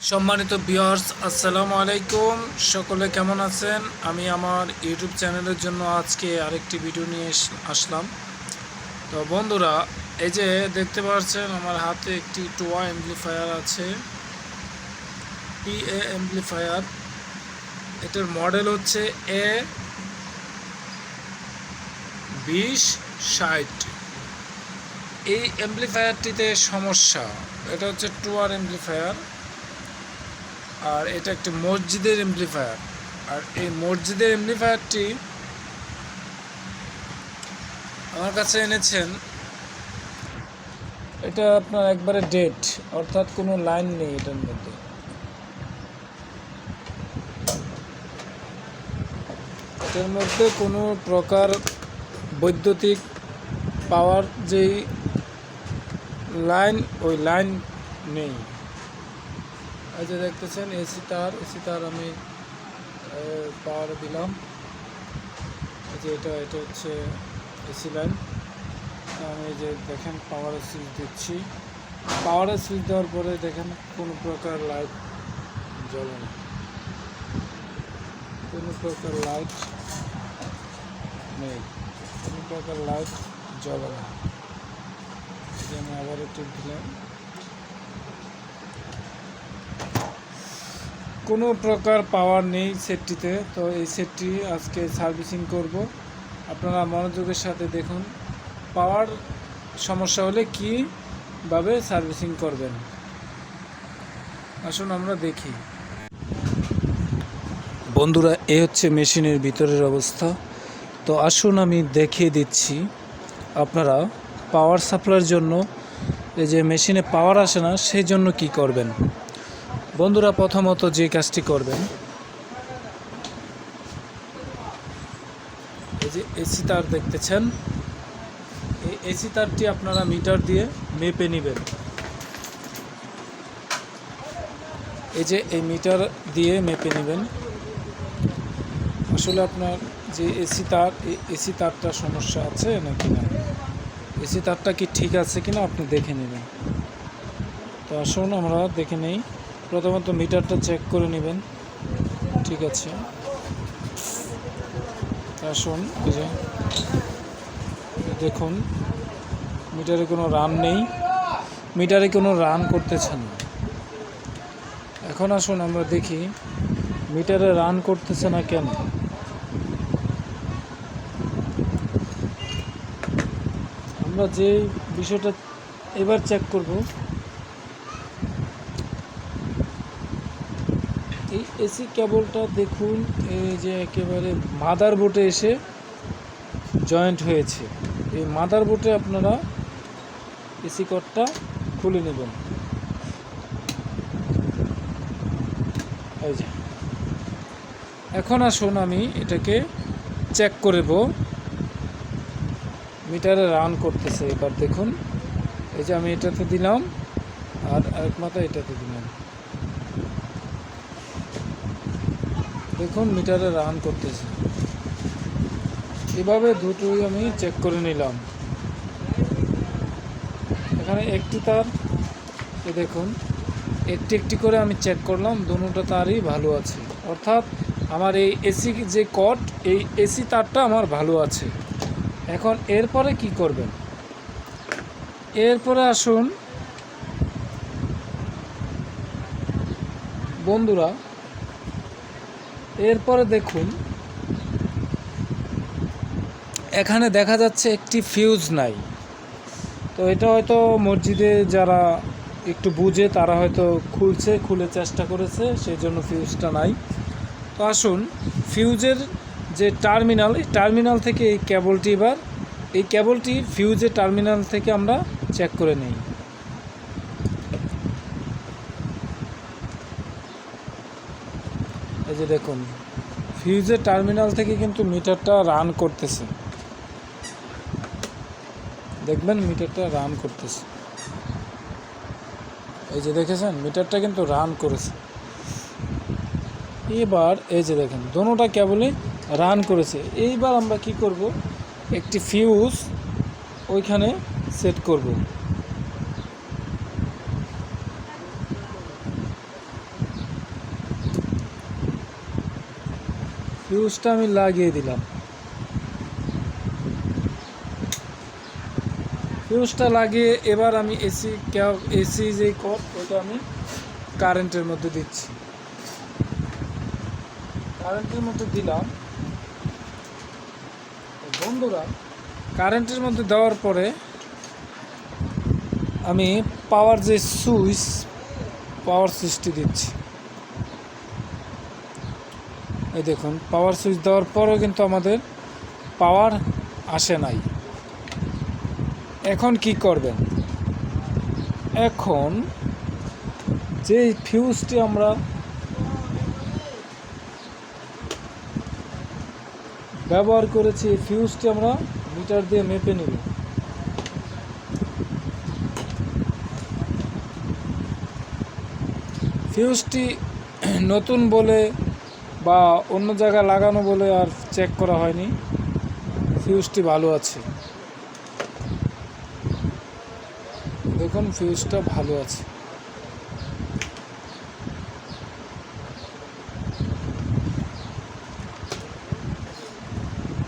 সম্মানিত ভিউয়ার্স, আসসালামু আলাইকুম। সকলে কেমন আছেন? আমি আমার ইউটিউব চ্যানেলের জন্য আজকে আরেকটি ভিডিও নিয়ে আসলাম। তো বন্ধুরা, এই যে দেখতে পাচ্ছেন আমার হাতে একটি টোয়া অ্যাম্পলিফায়ার আছে, পিএ অ্যাম্পলিফায়ার। এটার মডেল হচ্ছে A2060। এই অ্যাম্পলিফায়ারটিতে সমস্যা, এটা হচ্ছে টোয়ার অ্যাম্পলিফায়ার, আর এটা একটি মসজিদের অ্যাম্পলিফায়ার। আর এই মসজিদের অ্যাম্পলিফায়ারটি আমার কাছে এনেছেন, এটা আপনার একবারে ডেড, অর্থাৎ কোনো লাইন নেই এটার মধ্যে। এটার মধ্যে কোনো প্রকার বৈদ্যুতিক পাওয়ার যেই লাইন, ওই লাইন নেই। এই যে দেখতেছেন এসি তার আমি পাওয়ার দিলাম। এই যে এটা হচ্ছে এসি লাইন। আমি যে দেখেন পাওয়ারের সুইচ দিচ্ছি, পাওয়ারের সুইচ দেওয়ার পরে দেখেন কোনো প্রকার লাইট জ্বলে না, কোনো প্রকার লাইট নেই, কোনো প্রকার লাইট জ্বলে না। আমি আবার একটু দিলাম, কোনো প্রকার পাওয়ার নেই সেটটিতে। তো এই সেটটি আজকে সার্ভিসিং করব। আপনারা মনোযোগের সাথে দেখুন পাওয়ার সমস্যা হলে কীভাবে সার্ভিসিং করবেন। আসুন আমরা দেখি। বন্ধুরা, এ হচ্ছে মেশিনের ভিতরের অবস্থা। তো আসুন আমি দেখিয়ে দিচ্ছি। আপনারা পাওয়ার সাপ্লাইয়ের জন্য, এই যে মেশিনে পাওয়ার আসে না, সেই জন্য কি করবেন বন্ধুরা? প্রথমত যে কাজটি করবেন, এই যে এসি তার দেখতেছেন, এই এসি তারটি আপনারা মিটার দিয়ে মেপে নেবেন। এই যে এই মিটার দিয়ে মেপে নেবেন। আসলে আপনার যে এসি তার, এই এসি তারটা সমস্যা আছে নাকি না, এসি তারটা কি ঠিক আছে কিনা আপনি দেখে নেবেন। তো আসুন আমরা দেখে নেই। প্রথমত মিটারটা চেক করে নেবেন, ঠিক আছে। আসুন, এই যে দেখুন মিটারে কোনো রান নেই, মিটারে কোনো রান করতেছে না। এখন আসুন আমরা দেখি মিটারে রান করতেছে না কেন। আমরা যে বিষয়টা এবার চেক করব, এই এসি কেবলটা দেখুন, এই যে একেবারে মাদারবোর্ডে এসে জয়েন্ট হয়েছে। এই মাদারবোর্ডে আপনারা এসি কর্ডটা খুলে নেবেন। এই যে এখন আসুন আমি এটাকে চেক করব, মিটারে রান করতেছে। এবার দেখুন, এই যে আমি এটাতে দিলাম আর আরেক মাথা এটাতে দিলাম, দেখুন মিটারে রান করতেছে। এভাবে দুটোই আমি চেক করে নিলাম। এখানে একটি তার, এ দেখুন একটি একটি করে আমি চেক করলাম, দুটো তারই ভালো আছে, অর্থাৎ আমার এই এসি যে কর্ড, এই এসি তারটা আমার ভালো আছে। এখন এরপরে কি করবেন? এরপরে আসুন বন্ধুরা, এরপরে দেখুন এখানে দেখা যাচ্ছে একটি ফিউজ নাই। তো এটা হয়তো মসজিদে যারা একটু বুঝে তারা হয়তো খুলে চেষ্টা করেছে, সেই জন্য ফিউজটা নাই। তো আসুন ফিউজের যে টার্মিনাল, এই টার্মিনাল থেকে এই কেবলটি, এবার এই কেবলটি ফিউজের টার্মিনাল থেকে আমরা চেক করে নেই। এই যে দেখুন ফিউজের টার্মিনাল থেকে কিন্তু মিটারটা রান করতেছে, দেখবেন মিটারটা রান করতেছে। এই যে দেখেছেন মিটারটা কিন্তু রান করেছে। এবার এই যে দেখেন দোনোটা কেবলই রান করেছে। এইবার আমরা কি করব, একটি ফিউজ ওইখানে সেট করব। ফিউজটা আমি লাগিয়ে দিলাম। ফিউজটা লাগিয়ে এবার আমি এসি যে কর্ড ওটা আমি কারেন্টের মধ্যে দিচ্ছি। কারেন্টের মধ্যে দিলাম। বন্ধুরা, কারেন্টের মধ্যে দেওয়ার পরে আমি পাওয়ার সুইচটি দিচ্ছি। এই দেখুন, পাওয়ার সুইচ দেওয়ার পরেও কিন্তু আমাদের পাওয়ার আসে নাই। এখন কি করবেন? এখন যে ফিউজটি আমরা ব্যবহার করেছি, এই ফিউজটি আমরা মিটার দিয়ে মেপে নিব। ফিউজটি নতুন বলে বা অন্য জায়গায় লাগানো বলে আর চেক করা হয়নি। ফিউজটি ভালো আছে, দেখুন ফিউজটা ভালো আছে।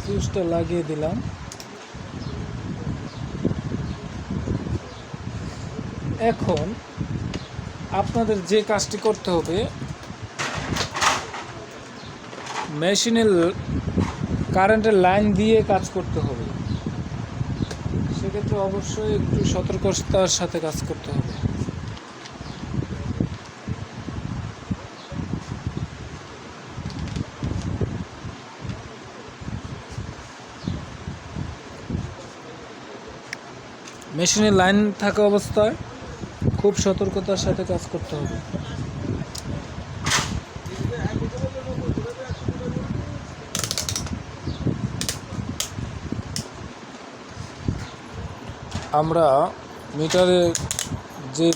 ফিউজটা লাগিয়ে দিলাম। এখন আপনাদের যে কাজটি করতে হবে, মেশিনের কারেন্টের লাইন দিয়ে কাজ করতে হবে। সেক্ষেত্রে অবশ্যই একটু সতর্কতার সাথে কাজ করতে হবে। মেশিনের লাইন থাকা অবস্থায় খুব সতর্কতার সাথে কাজ করতে হবে। আমরা মিটারে যে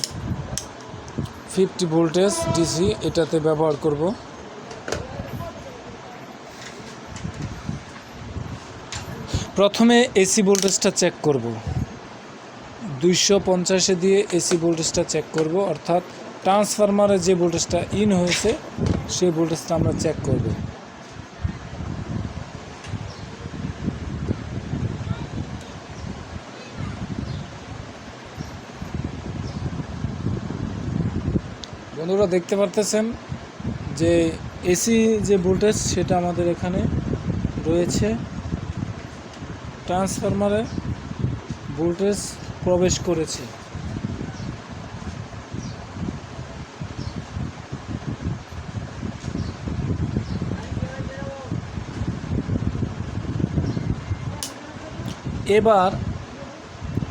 50 ভোল্টেজ ডিসি এটাতে ব্যবহার করব। প্রথমে এসি ভোল্টেজটা চেক করব। 250 দিয়ে এসি ভোল্টেজটা চেক করব, অর্থাৎ ট্রান্সফরমারে যে ভোল্টেজটা ইন হয়েছে সেই ভোল্টেজটা আমরা চেক করব। বন্ধুরা দেখতে পারতেছেন যে এসি যে ভোল্টেজ সেটা আমাদের এখানে রয়েছে। ট্রান্সফরমারে ভোল্টেজ প্রবেশ করেছে। এবার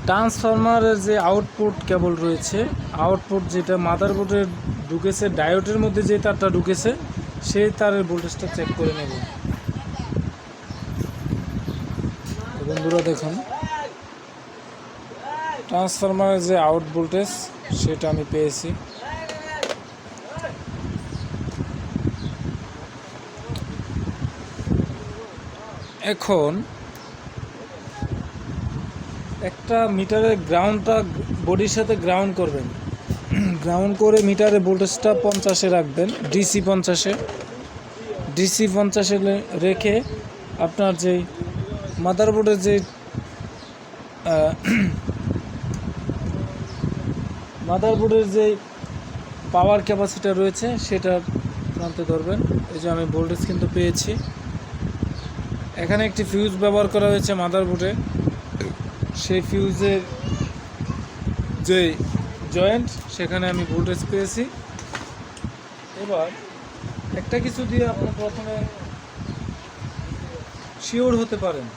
ট্রান্সফরমারের যে আউটপুট কেবল রয়েছে, আউটপুট যেটা মাদারবোর্ডে ঢুকেছে, ডায়োডের মধ্যে যে তারটা ঢুকেছে সেই তারের ভোল্টেজটা চেক করে নেব। বন্ধুরা দেখুন, ট্রান্সফরমারের যে আউট ভোল্টেজ সেটা আমি পেয়েছি। এখন একটা মিটারের গ্রাউন্ডটা বডির সাথে গ্রাউন্ড করবেন। গ্রাউন্ড করে মিটারের ভোল্টেজটা 50-এ রাখবেন, ডিসি 50-এ রেখে আপনার যেই মাদারবোর্ডের যে পাওয়ার ক্যাপাসিটি রয়েছে সেটার প্রান্তে ধরবেন। এই যে আমি ভোল্টেজ কিন্তু পেয়েছি। এখানে একটি ফিউজ ব্যবহার করা হয়েছে মাদারবোর্ডে, সেই ফিউজের যে জয়েন্ট সেখানে আমি ভোল্টেজ পেয়েছি। এবার একটা কিছু দিয়ে আপনি প্রথমে শিওর হতে পারেন।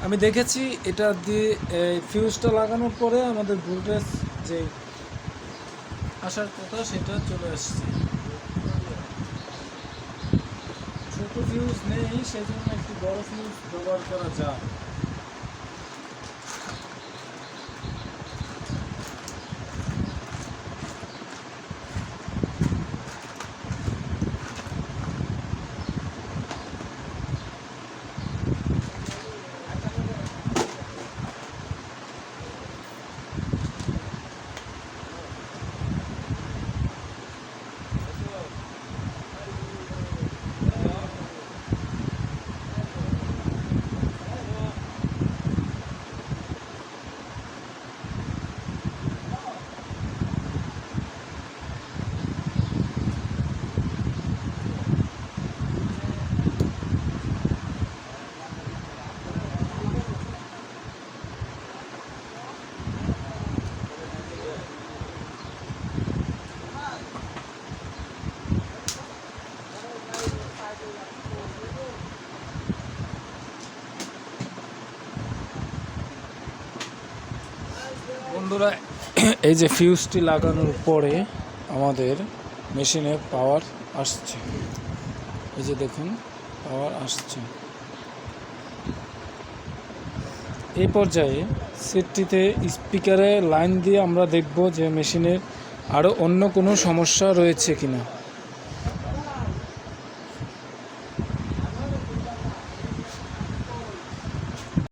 আমি দেখেছি এটা দিয়ে ফিউজটা লাগানোর পরে আমাদের ভোল্টেজ যে আসার কথা সেটা চলে আসছে। ছোট ফিউজ নেই, সেই জন্য একটু বড় ফিউজ ব্যবহার করা যায়। বন্ধুরা, এই যে ফিউজটি লাগানোর পরে আমাদের মেশিনে পাওয়ার আসছে। এই যে দেখুন, পাওয়ার আসছে। এই পর্যায়ে সেটটিতে স্পিকারে লাইন দিয়ে আমরা দেখব যে মেশিনের আরও অন্য কোনো সমস্যা রয়েছে কিনা।